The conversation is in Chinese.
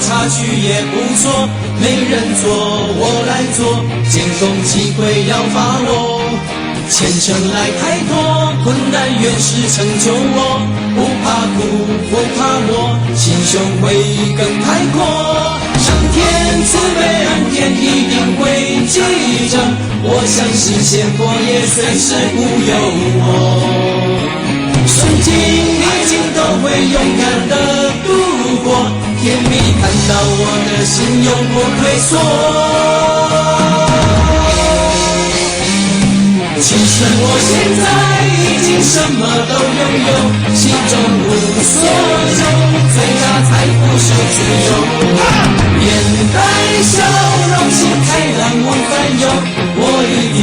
插曲也不错，没人做我来做，见风机会要把握，前程来开拓，困难原是成就我，不怕苦不怕磨，心胸会更开阔，上天慈悲恩典一定会记着，我相信仙佛也随时护佑我，顺境逆境都会勇敢的度过，天命看到我的心永不退缩。其实我现在已经什么都拥有，心中无所求，最大财富是自由。面带笑容，心开朗往返游。